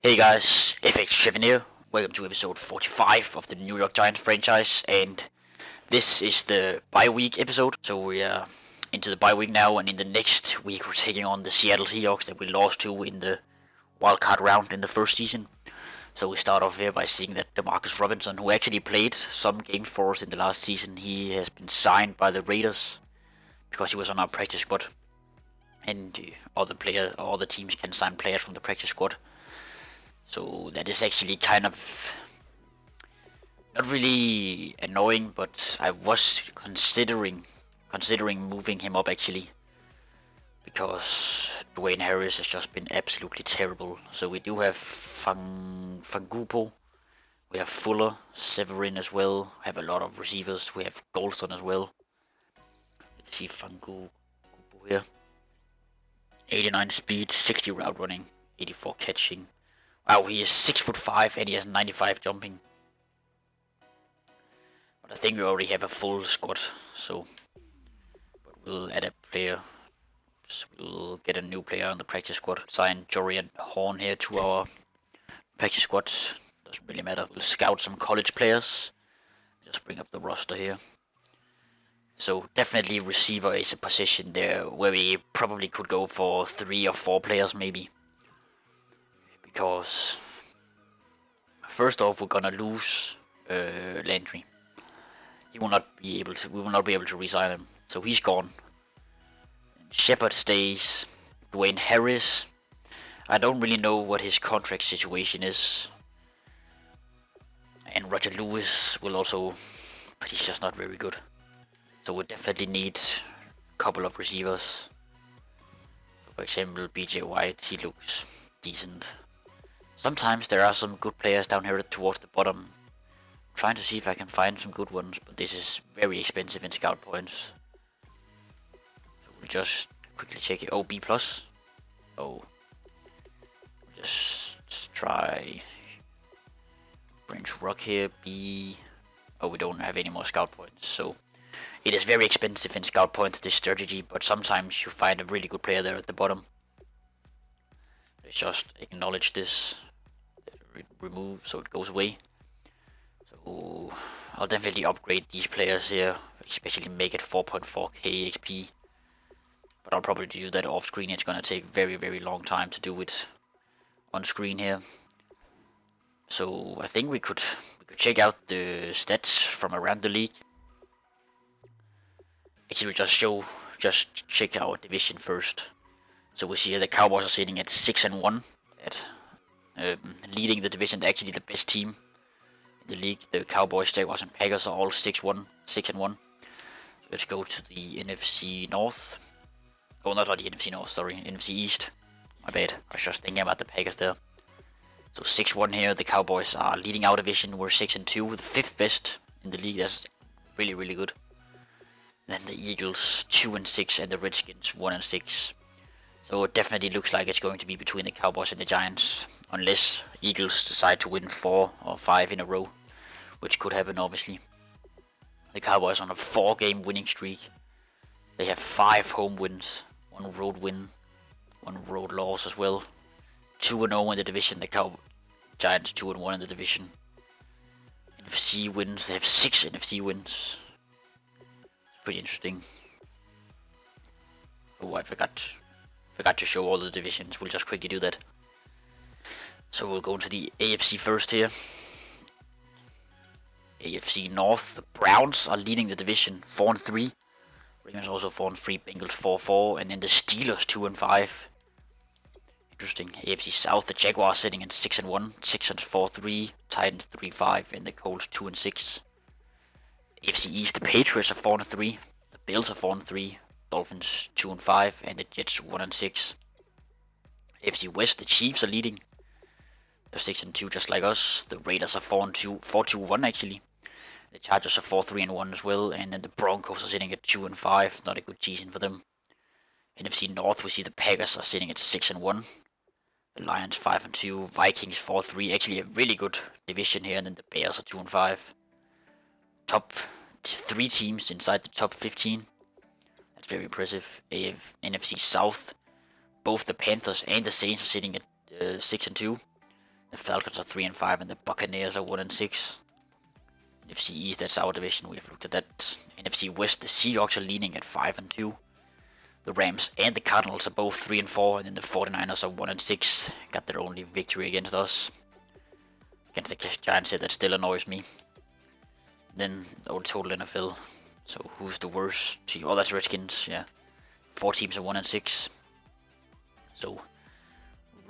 Hey guys, FX7 here. Welcome to episode 45 of the New York Giants franchise, and this is the bye week episode. So we are into the bye week now, and in the next week we're taking on the Seattle Seahawks that we lost to in the wildcard round in the first season. So we start off here by seeing that DeMarcus Robinson, who actually played some games for us in the last season, he has been signed by the Raiders because he was on our practice squad, and other teams can sign players from the practice squad. So that is actually kind of not really annoying, but I was considering moving him up actually, because Dwayne Harris has just been absolutely terrible. So we do have Fangupo, we have Fuller, Severin as well, have a lot of receivers, we have Golston as well. Let's see Fangupo here. 89 speed, 60 route running, 84 catching. Wow, he is 6'5" and he has 95 jumping. But I think we already have a full squad, so but we'll add a player. So we'll get a new player on the practice squad. Sign Jorian Horn here to our practice squad. Doesn't really matter. We'll scout some college players. Just bring up the roster here. So definitely receiver is a position there where we probably could go for 3 or 4 players maybe. Because first off, we're gonna lose Landry. We will not be able to resign him, so he's gone. Shepard stays. Dwayne Harris, I don't really know what his contract situation is. And Roger Lewis will also, but he's just not very good. So we definitely need a couple of receivers. So for example, BJ White, he looks decent. Sometimes there are some good players down here towards the bottom. I'm trying to see if I can find some good ones, but this is very expensive in scout points. So we'll just quickly check it. Oh, B+. Oh. Just try Branch Rock here. B. Oh, we don't have any more scout points, so it is very expensive in scout points, this strategy, but sometimes you find a really good player there at the bottom. Let's just acknowledge this. Remove so it goes away. So I'll definitely upgrade these players here, especially make it 4.4k XP. But I'll probably do that off screen. It's gonna take very long time to do it on screen here. So I think we could check out the stats from around the league. Actually, we'll just check our division first. So we see here the Cowboys are sitting at 6-1, at leading the division. They're actually the best team in the league. The Cowboys, Jaguars, and Packers are all 6-1. So let's go to the NFC North. Oh, not the NFC North, sorry, NFC East. My bad. I was just thinking about the Packers there. So 6-1 here. The Cowboys are leading our division. We're 6-2, the 5th best in the league. That's really good. Then the Eagles 2-6 and the Redskins 1-6. So it definitely looks like it's going to be between the Cowboys and the Giants, unless Eagles decide to win 4 or 5 in a row, which could happen obviously. The Cowboys on a 4-game winning streak. They have 5 home wins, 1 road win, 1 road loss as well. 2-0 in the division. The Giants 2-1 in the division. NFC wins. They have 6 NFC wins. It's pretty interesting. Oh, I forgot to show all the divisions. We'll just quickly do that. So we'll go into the AFC first here. AFC North, the Browns are leading the division 4-3. Ravens also 4-3, Bengals 4-4, and then the Steelers 2-5. Interesting. AFC South, the Jaguars sitting at 6-1, 6-4-3, Titans 3-5, and the Colts 2-6. AFC East, the Patriots are 4-3, the Bills are 4-3, Dolphins 2-5, and the Jets 1-6. AFC West, the Chiefs are leading. They're 6-2, just like us. The Raiders are 4-2-1 actually. The Chargers are 4-3-1 as well, and then the Broncos are sitting at 2-5. Not a good season for them. NFC North, we see the Packers are sitting at 6-1. The Lions 5-2, Vikings 4-3. Actually a really good division here, and then the Bears are 2-5. Top 3 teams inside the top 15. That's very impressive. NFC South, both the Panthers and the Saints are sitting at 6-2. The Falcons are 3-5, and the Buccaneers are 1-6. NFC East, that's our division. We have looked at that. NFC West, the Seahawks are leaning at 5-2. The Rams and the Cardinals are both 3-4, and then the 49ers are 1-6. Got their only victory against us. Against the Giants, that still annoys me. Then our total NFL. So who's the worst team? Oh, that's Redskins. Yeah, 4 teams are 1-6. So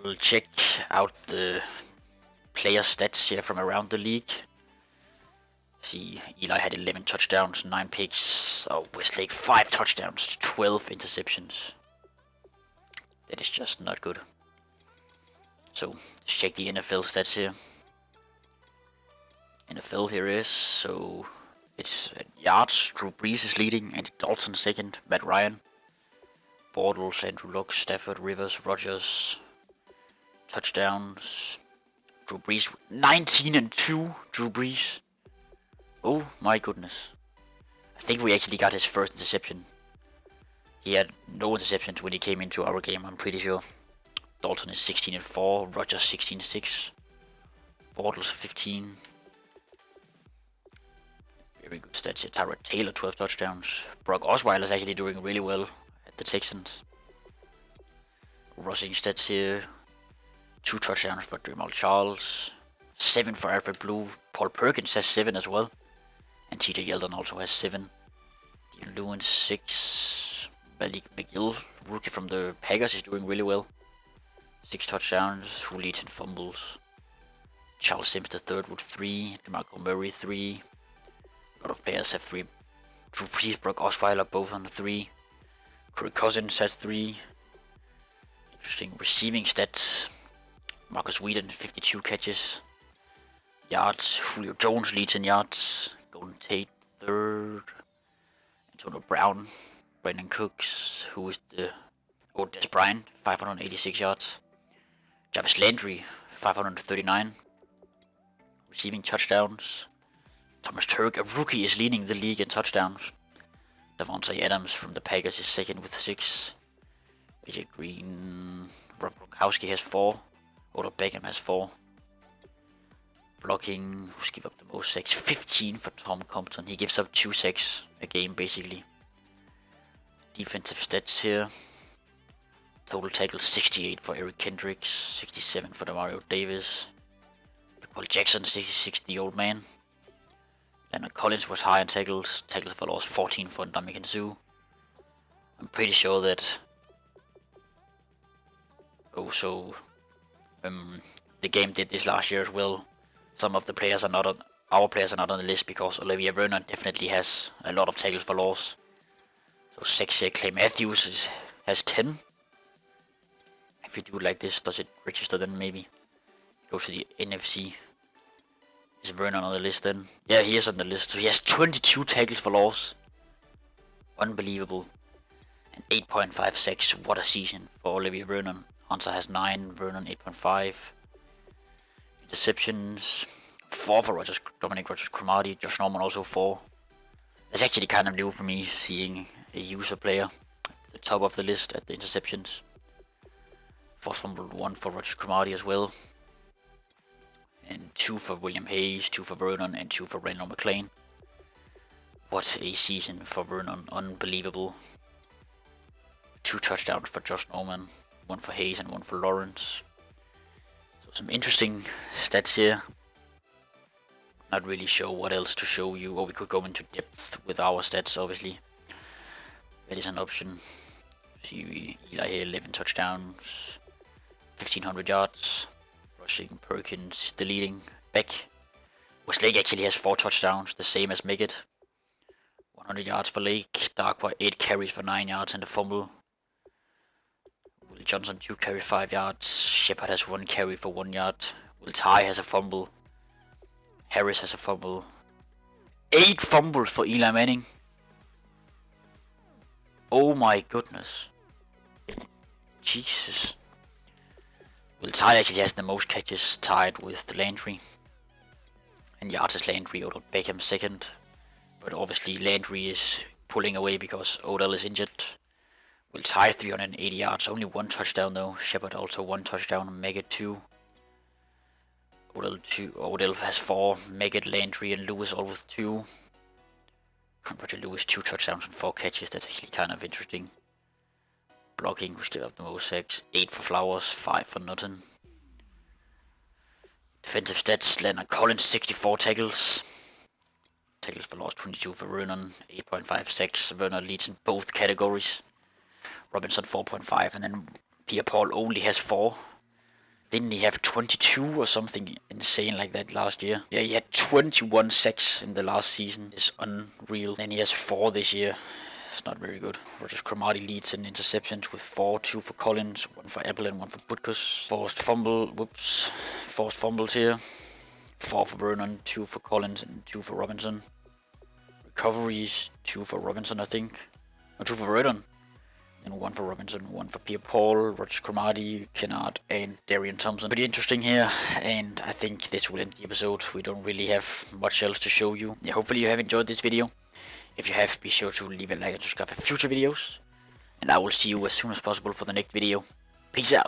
we'll check out the player stats here from around the league. See, Eli had 11 touchdowns, 9 picks. Oh, Westlake 5 touchdowns, 12 interceptions. That is just not good. So let's check the NFL stats here. NFL here is, so it's yards, Drew Brees is leading, Andy Dalton second, Matt Ryan, Bortles, Andrew Luck, Stafford, Rivers, Rodgers, touchdowns, Drew Brees, 19-2, Drew Brees. Oh my goodness. I think we actually got his first interception. He had no interceptions when he came into our game, I'm pretty sure. Dalton is 16-4, Rodgers 16-6, Bortles 15. Very good stats here. Tyrod Taylor, 12 touchdowns. Brock Osweiler is actually doing really well at the Texans. Rushing stats here. 2 touchdowns for Jamal Charles. 7 for Alfred Blue. Paul Perkins has 7 as well. And TJ Yeldon also has 7. Dean Lewin 6. Malik McGill, rookie from the Packers, is doing really well. 6 touchdowns. Who leads in fumbles? Charles Sims the third with 3. DeMarco Murray 3. A lot of players have 3. Drew Brees, Brock Osweiler both on 3. Kirk Cousins has 3. Interesting receiving stats. Marcus Whedon 52 catches. Yards. Julio Jones leads in yards. Golden Tate third. Antonio Brown. Brandon Cooks, who is the Des Bryant, 586 yards. Jarvis Landry 539. Receiving touchdowns. Thomas Turk, a rookie, is leading the league in touchdowns. Davante Adams from the Packers is second with 6. AJ Green, Rob Gronkowski has 4. Odell Beckham has 4. Blocking, who's give up the most sacks? 15 for Tom Compton. He gives up 2 sacks a game basically. Defensive stats here. Total tackles 68 for Eric Kendricks, 67 for Demario Davis. Paul Jackson 66, the old man. Leonard Collins was high on tackles. Tackles for loss 14 for Ndamukong Suh. I'm pretty sure that also the game did this last year as well. Some of the players are not on our players are not on the list because Olivia Vernon definitely has a lot of tackles for loss. So 6 here, Clay Matthews has 10. If you do it like this, does it register then maybe? Go to the NFC. Is Vernon on the list then? Yeah, he is on the list. So he has 22 tackles for loss. Unbelievable. And 8.5 sacks. What a season for Olivia Vernon. Hunter has 9, Vernon 8.5. Interceptions 4 for Dominic Rodgers-Cromartie. Josh Norman also 4. That's actually kind of new for me, seeing a user player at the top of the list at the interceptions. Forced fumble 1 for Rodgers-Cromartie as well. And 2 for William Hayes, 2 for Vernon, and 2 for Randall McLean. What a season for Vernon, unbelievable. 2 touchdowns for Josh Norman, 1 for Hayes and 1 for Lawrence. So some interesting stats here. Not really sure what else to show you, or we could go into depth with our stats obviously. That is an option. See, Eli here, 11 touchdowns, 1500 yards. Rushing, Perkins is the leading back. Westlake actually has 4 touchdowns, the same as Meggett. 100 yards for Lake. Darkwa 8 carries for 9 yards and a fumble. Will Johnson 2 carry 5 yards. Shepard has 1 carry for 1 yard. Will Ty has a fumble. Harris has a fumble. 8 fumbles for Eli Manning. Oh my goodness. Jesus. Will Ty actually has the most catches, tied with Landry. And yards is Landry, Odell Beckham second. But obviously Landry is pulling away because Odell is injured. Will Ty 380 yards, only 1 touchdown though. Shepard also 1 touchdown, Meggett 2. Odell has 4. Meggett, Landry, and Lewis all with 2. Roger Lewis 2 touchdowns and 4 catches. That's actually kind of interesting. Blocking, who's given up the most sacks. 8 for Flowers, 5 for Nutton. Defensive stats, Leonard Collins 64 tackles. Tackles for loss 22 for Vernon, 8.5 sacks. Vernon leads in both categories. Robinson 4.5, and then Pierre-Paul only has 4. Didn't he have 22 or something insane like that last year? Yeah, he had 21 sacks in the last season. It's unreal. And he has 4 this year. It's not very good. Rogers Cromartie leads in interceptions with 4, 2 for Collins, 1 for Apple and 1 for Butkus. Forced fumbles here. 4 for Vernon, 2 for Collins and 2 for Robinson. Recoveries, 2 for Robinson I think. Or 2 for Vernon. And 1 for Robinson, 1 for Pierre-Paul, Roger Cromartie, Kennard, and Darian Thompson. Pretty interesting here, and I think this will end the episode. We don't really have much else to show you. Yeah, hopefully you have enjoyed this video. If you have, be sure to leave a like and subscribe for future videos. And I will see you as soon as possible for the next video. Peace out.